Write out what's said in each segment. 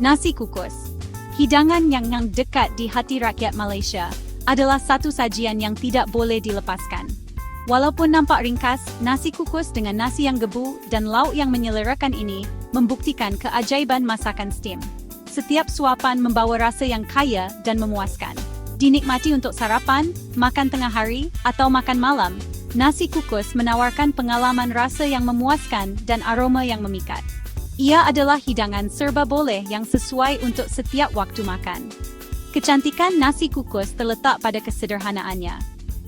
Nasi kukus, hidangan yang dekat di hati rakyat Malaysia, adalah satu sajian yang tidak boleh dilepaskan. Walaupun nampak ringkas, nasi kukus dengan nasi yang gebu dan lauk yang menyelerakan ini membuktikan keajaiban masakan steam. Setiap suapan membawa rasa yang kaya dan memuaskan. Dinikmati untuk sarapan, makan tengah hari, atau makan malam, nasi kukus menawarkan pengalaman rasa yang memuaskan dan aroma yang memikat. Ia adalah hidangan serba boleh yang sesuai untuk setiap waktu makan. Kecantikan nasi kukus terletak pada kesederhanaannya.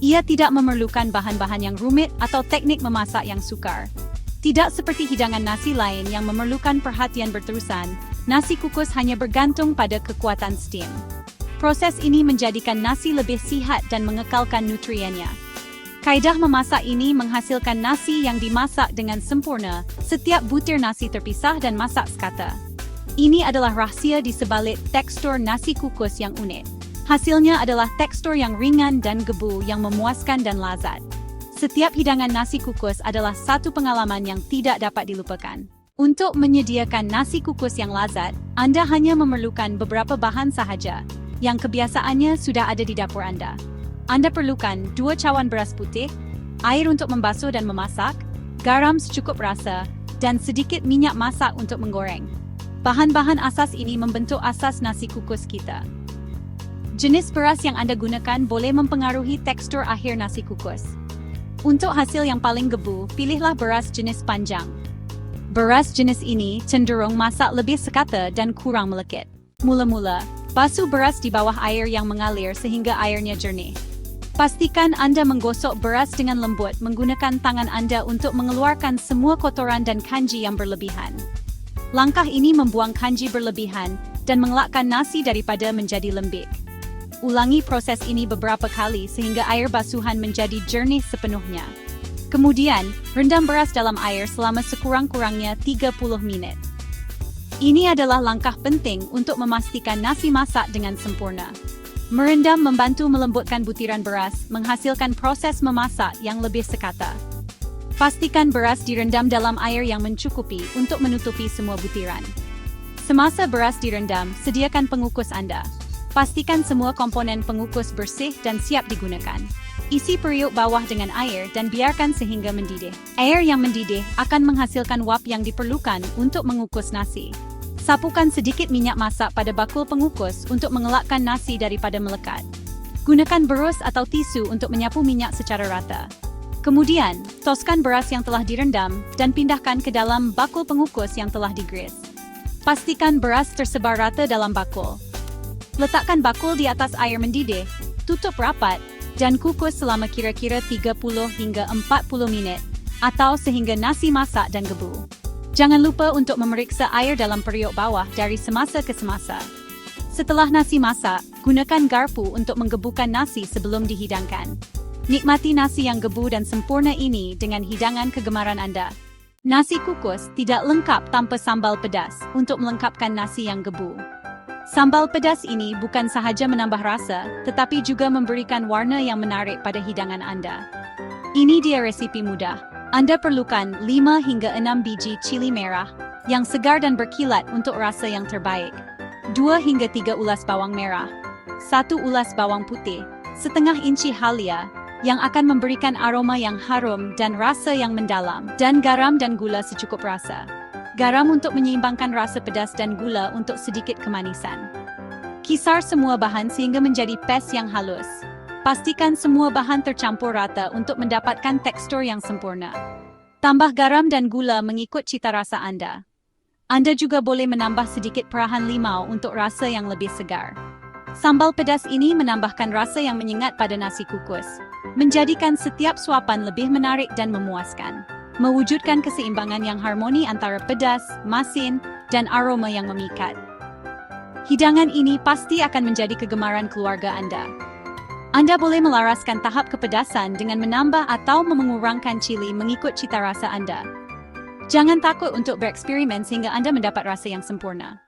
Ia tidak memerlukan bahan-bahan yang rumit atau teknik memasak yang sukar. Tidak seperti hidangan nasi lain yang memerlukan perhatian berterusan, nasi kukus hanya bergantung pada kekuatan steam. Proses ini menjadikan nasi lebih sihat dan mengekalkan nutriennya. Kaedah memasak ini menghasilkan nasi yang dimasak dengan sempurna, setiap butir nasi terpisah dan masak sekata. Ini adalah rahsia di sebalik tekstur nasi kukus yang unik. Hasilnya adalah tekstur yang ringan dan gebu yang memuaskan dan lazat. Setiap hidangan nasi kukus adalah satu pengalaman yang tidak dapat dilupakan. Untuk menyediakan nasi kukus yang lazat, Anda hanya memerlukan beberapa bahan sahaja, yang kebiasaannya sudah ada di dapur Anda. Anda perlukan 2 cawan beras putih, air untuk membasuh dan memasak, garam secukup rasa, dan sedikit minyak masak untuk menggoreng. Bahan-bahan asas ini membentuk asas nasi kukus kita. Jenis beras yang Anda gunakan boleh mempengaruhi tekstur akhir nasi kukus. Untuk hasil yang paling gebu, pilihlah beras jenis panjang. Beras jenis ini cenderung masak lebih sekata dan kurang melekit. Mula-mula, basuh beras di bawah air yang mengalir sehingga airnya jernih. Pastikan Anda menggosok beras dengan lembut menggunakan tangan Anda untuk mengeluarkan semua kotoran dan kanji yang berlebihan. Langkah ini membuang kanji berlebihan dan mengelakkan nasi daripada menjadi lembik. Ulangi proses ini beberapa kali sehingga air basuhan menjadi jernih sepenuhnya. Kemudian, rendam beras dalam air selama sekurang-kurangnya 30 menit. Ini adalah langkah penting untuk memastikan nasi masak dengan sempurna. Merendam membantu melembutkan butiran beras, menghasilkan proses memasak yang lebih sekata. Pastikan beras direndam dalam air yang mencukupi untuk menutupi semua butiran. Semasa beras direndam, sediakan pengukus Anda. Pastikan semua komponen pengukus bersih dan siap digunakan. Isi periuk bawah dengan air dan biarkan sehingga mendidih. Air yang mendidih akan menghasilkan uap yang diperlukan untuk mengukus nasi. Sapukan sedikit minyak masak pada bakul pengukus untuk mengelakkan nasi daripada melekat. Gunakan berus atau tisu untuk menyapu minyak secara rata. Kemudian, toskan beras yang telah direndam dan pindahkan ke dalam bakul pengukus yang telah digris. Pastikan beras tersebar rata dalam bakul. Letakkan bakul di atas air mendidih, tutup rapat, dan kukus selama kira-kira 30 hingga 40 menit, atau sehingga nasi masak dan gebu. Jangan lupa untuk memeriksa air dalam periuk bawah dari semasa ke semasa. Setelah nasi masak, gunakan garpu untuk menggebukan nasi sebelum dihidangkan. Nikmati nasi yang gebu dan sempurna ini dengan hidangan kegemaran Anda. Nasi kukus tidak lengkap tanpa sambal pedas untuk melengkapkan nasi yang gebu. Sambal pedas ini bukan sahaja menambah rasa, tetapi juga memberikan warna yang menarik pada hidangan Anda. Ini dia resipi mudah. Anda perlukan 5 hingga 6 biji cili merah yang segar dan berkilat untuk rasa yang terbaik. 2 hingga 3 ulas bawang merah. 1 ulas bawang putih, setengah inci halia yang akan memberikan aroma yang harum dan rasa yang mendalam, dan garam dan gula secukup rasa. Garam untuk menyeimbangkan rasa pedas dan gula untuk sedikit kemanisan. Kisar semua bahan sehingga menjadi paste yang halus. Pastikan semua bahan tercampur rata untuk mendapatkan tekstur yang sempurna. Tambah garam dan gula mengikut cita rasa Anda. Anda juga boleh menambah sedikit perahan limau untuk rasa yang lebih segar. Sambal pedas ini menambahkan rasa yang menyengat pada nasi kukus, menjadikan setiap suapan lebih menarik dan memuaskan. Mewujudkan keseimbangan yang harmoni antara pedas, masin, dan aroma yang memikat. Hidangan ini pasti akan menjadi kegemaran keluarga Anda. Anda boleh melaraskan tahap kepedasan dengan menambah atau mengurangkan cili mengikut cita rasa Anda. Jangan takut untuk bereksperimen sehingga Anda mendapat rasa yang sempurna.